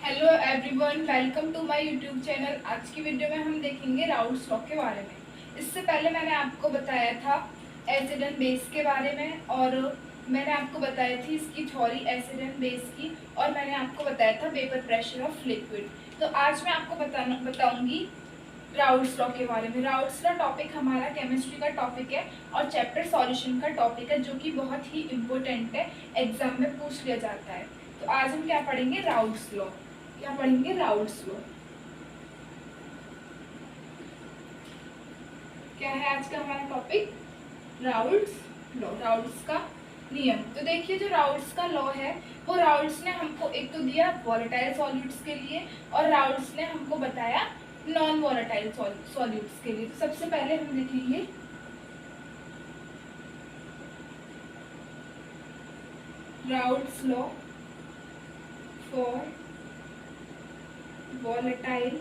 Hello everyone, welcome to my YouTube channel. आज की video में हम देखेंगे राउल्ट्स लॉ के बारे में। इससे पहले मैंने आपको बताया था एसिड एंड बेस के बारे में, और मैंने आपको बताई थी इसकी थ्योरी एसिड एंड बेस की, और मैंने आपको बताया था वेपर प्रेशर ऑफ लिक्विड। तो आज मैं आपको बताऊंगी राउल्ट्स लॉ के बारे में। राउल्ट्स लॉ टॉपिक हमारा केमिस्ट्री का टॉपिक है और चैप्टर सॉल्यूशन का टॉपिक है, जो कि बहुत ही इम्पोर्टेंट है, एग्जाम में पूछ लिया जाता है। तो आज हम क्या पढ़ेंगे? Raoult's law. क्या पढ़ेंगे? Raoult's law. क्या है आज का हमारा टॉपिक? राउल्ट्स लॉ, राउल्ट्स का नियम। तो देखिए, जो राउल्ट्स का लॉ है वो राउल्ट्स ने हमको एक तो दिया वॉलेटाइल सॉल्यूट्स के लिए, और राउल्ट्स ने हमको बताया नॉन वॉलेटाइल सॉल्यूट्स के लिए। तो सबसे पहले हम देखेंगे Raoult's law for volatile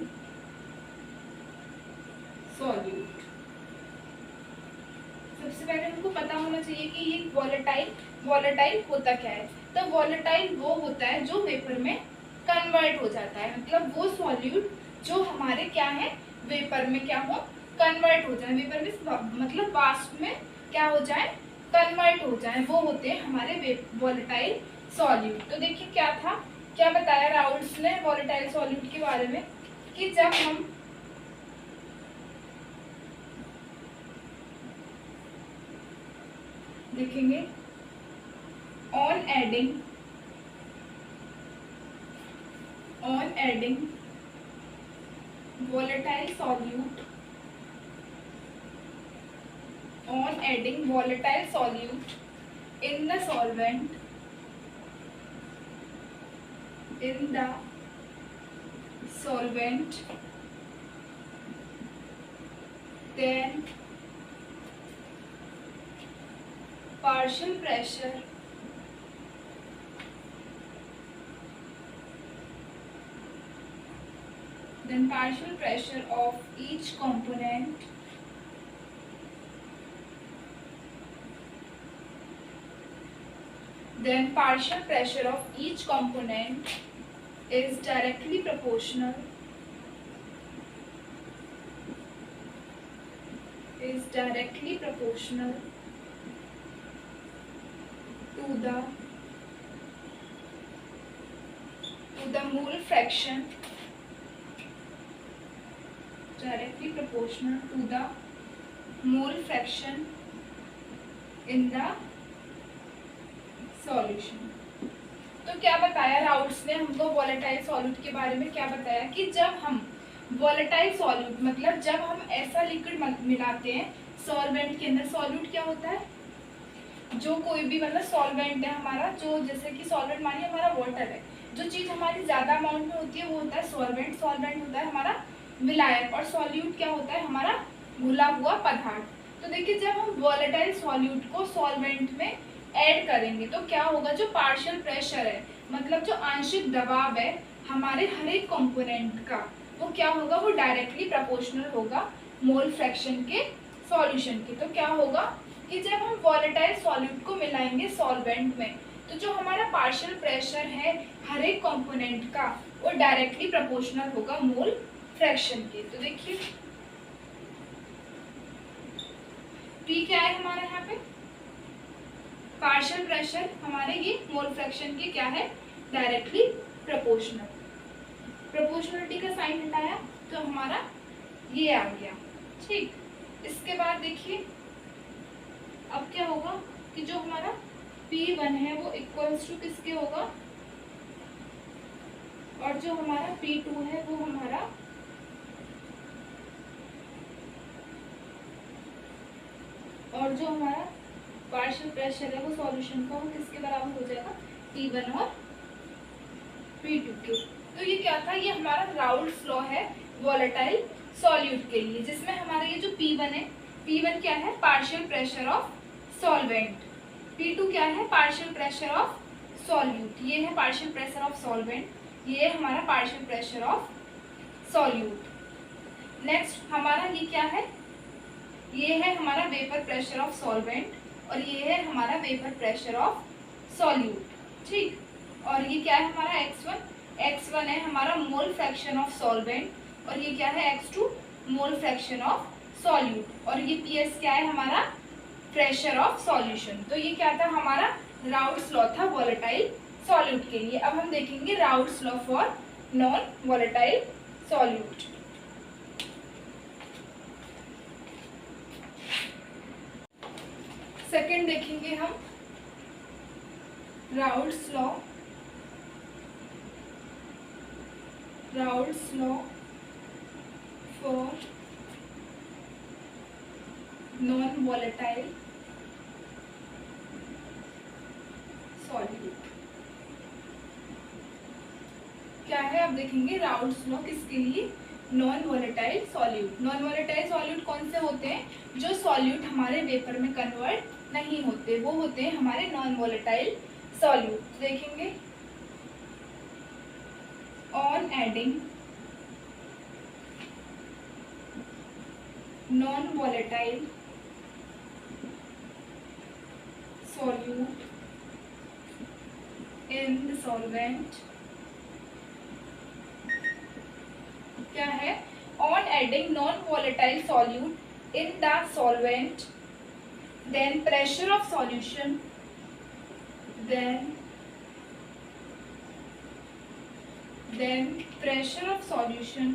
solute. सबसे पहले हमको पता होना चाहिए कि ये वॉलेटाइल होता क्या है। तो वॉलेटाइल वो होता है जो वेपर में कन्वर्ट हो जाता है, मतलब वो सॉल्यूट जो हमारे क्या है, वेपर में क्या हो, कन्वर्ट हो जाए। वेपर में मतलब वाष्प में क्या हो जाए, कन्वर्ट हो जाए, वो होते हैं हमारे वॉलेटाइल सॉल्यूट। तो देखिए क्या था, क्या बताया राउल्ट्स ने वॉलेटाइल सॉल्यूट के बारे में, कि जब हम देखेंगे on adding volatile solute in the solvent then partial pressure of each component is directly proportional to the mole fraction, in the solution. तो क्या बताया राउल्ट्स ने हमको वॉलेटाइल सॉल्यूट के बारे में? क्या बताया कि जब हम वॉलेटाइल सॉल्यूट मतलब जब हम ऐसा लिक्विड मिलाते हैं सॉल्वेंट के अंदर। सॉल्यूट क्या होता है? जो कोई भी मतलब सॉल्वेंट है हमारा, जो जैसे कि सॉल्वेंट मानिए हमारा वाटर है, जो चीज हमारी ज्यादा अमाउंट में होती है वो होता है सॉल्वेंट। सॉल्वेंट होता है हमारा विलायक, और सॉल्यूट क्या होता है? हमारा घुला हुआ पदार्थ। तो देखिए, जब हम वॉलेटाइल सॉल्यूट को सॉल्वेंट में ऐड करेंगे तो क्या होगा, जो पार्शियल प्रेशर है, मतलब जो आंशिक दबाव है हमारे हर एक कंपोनेंट का, वो क्या होगा, वो डायरेक्टली प्रोपोर्शनल होगा मोल फ्रैक्शन के सॉल्यूशन के। तो क्या होगा कि जब हम वॉलेटाइल सॉल्यूट को मिलाएंगे सॉल्वेंट में, तो जो हमारा पार्शियल प्रेशर है हर एक कंपोनेंट का, वो डायरेक्टली प्रोपोर्शनल होगा मोल फ्रैक्शन के। तो देखिए पी क्या है हमारा यहाँ पे, पार्शियल प्रेशर हमारे ये मोल फ्रैक्शन के क्या है, डायरेक्टली प्रोपोर्शनल। प्रोपोर्शनलिटी का साइन हटाया तो हमारा ये आ गया, ठीक। इसके बाद देखिए अब क्या होगा कि जो हमारा P1 है वो इक्वल्स टू किसके होगा, और जो हमारा P2 है वो हमारा पार्शियल प्रेशर है वो सॉल्यूशन का, वो किसके बराबर हो जाएगा, P1 और P2 के। तो ये क्या था, ये हमारा राउल्ट्स लॉ है वॉलेटाइल सॉल्यूट के लिए, जिसमें हमारा ये जो P1 है, P1 क्या है, partial pressure of solvent, P2 क्या है, पार्शियल प्रेशर ऑफ सॉल्यूट। ये है पार्शियल प्रेशर ऑफ सॉल्वेंट, ये है हमारा partial pressure of solute. Next हमारा ये क्या है, ये है हमारा वेपर प्रेशर ऑफ सॉल्वेंट, और ये है हमारा वेपर प्रेशर ऑफ सॉल्यूट, ठीक। और ये क्या है हमारा x1, x1 है हमारा मोल फ्रैक्शन ऑफ सॉल्वेंट और ये क्या है x2 mole fraction of solute और ये PS क्या है हमारा प्रेशर ऑफ सॉल्यूशन। तो ये क्या था हमारा राउट्स लॉ था वॉलेटाइल सॉल्यूट के लिए। अब हम देखेंगे routes law for non volatile solute. Second देखेंगे हम routes law for non volatile solute क्या है। अब देखेंगे राउट्स लॉ किसके लिए, non volatile solute. Non volatile solute कौन से होते हैं, जो सॉल्यूट हमारे वेपर में कन्वर्ट नहीं होते, वो होते हैं हमारे नॉन वॉलेटाइल सॉल्यूट। देखेंगे on adding non volatile solute in the solvent क्या है, on adding non volatile solute in the solvent then pressure of solution pressure of solution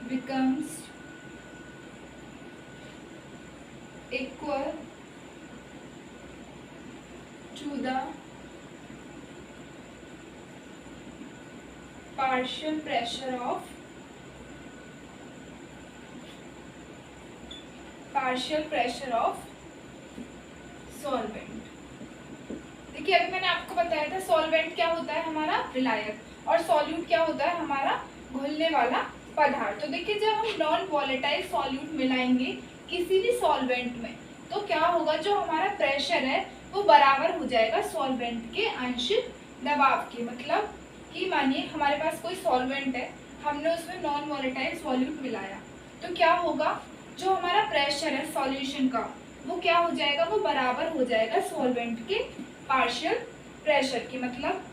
becomes equal to the partial pressure of solvent. देखिए अभी मैंने आपको बताया था solvent क्या होता है हमारा विलायक और सॉल्यूट क्या होता है हमारा घुलने वाला पदार्थ। तो देखिए जब हम नॉन वॉलेटाइल सॉल्यूट मिलाएंगे किसी भी सॉल्वेंट में तो क्या होगा, जो हमारा प्रेशर है वो बराबर हो जाएगा सॉल्वेंट के आंशिक दबाव के। मतलब कि मानिए हमारे पास कोई सॉल्वेंट है, हमने उसमें नॉन वॉलेटाइल सॉल्यूट मिलाया तो क्या होगा, जो हमारा प्रेशर है सॉल्यूशन का वो क्या हो जाएगा, वो बराबर हो जाएगा सॉल्वेंट के पार्शियल प्रेशर के। मतलब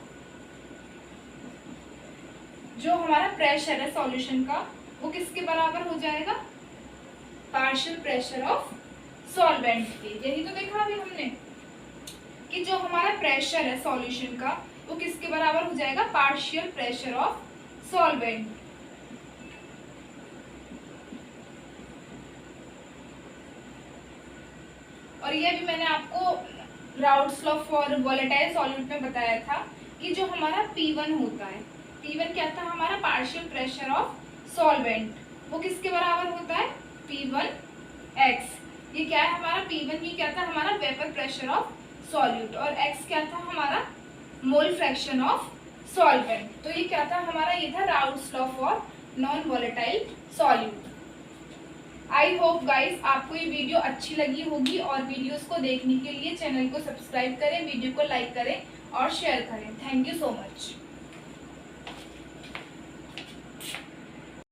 जो हमारा प्रेशर है सॉल्यूशन का वो किसके बराबर हो जाएगा, पार्शियल प्रेशर ऑफ सॉल्वेंट के। यही तो देखा अभी हमने कि जो हमारा प्रेशर है सॉल्यूशन का वो किसके बराबर हो जाएगा, पार्शियल प्रेशर ऑफ सॉल्वेंट। और ये भी मैंने आपको routes law for volatile solute में बताया था कि जो हमारा P1 होता है, P1 क्या था हमारा पार्शियल प्रेशर ऑफ सॉल्वेंट, वो किसके बराबर होता है, P1x। ये क्या है हमारा P1, ये क्या था हमारा वेपर प्रेशर ऑफ सॉल्यूट और x क्या था हमारा मोल फ्रैक्शन ऑफ सॉल्वेंट। तो ये क्या था हमारा, ये था routes law for non volatile solute. I hope guys आपको ये वीडियो अच्छी लगी होगी और वीडियोस को देखने के लिए चैनल को सब्सक्राइब करें, वीडियो को लाइक करें और शेयर करें। Thank you so much.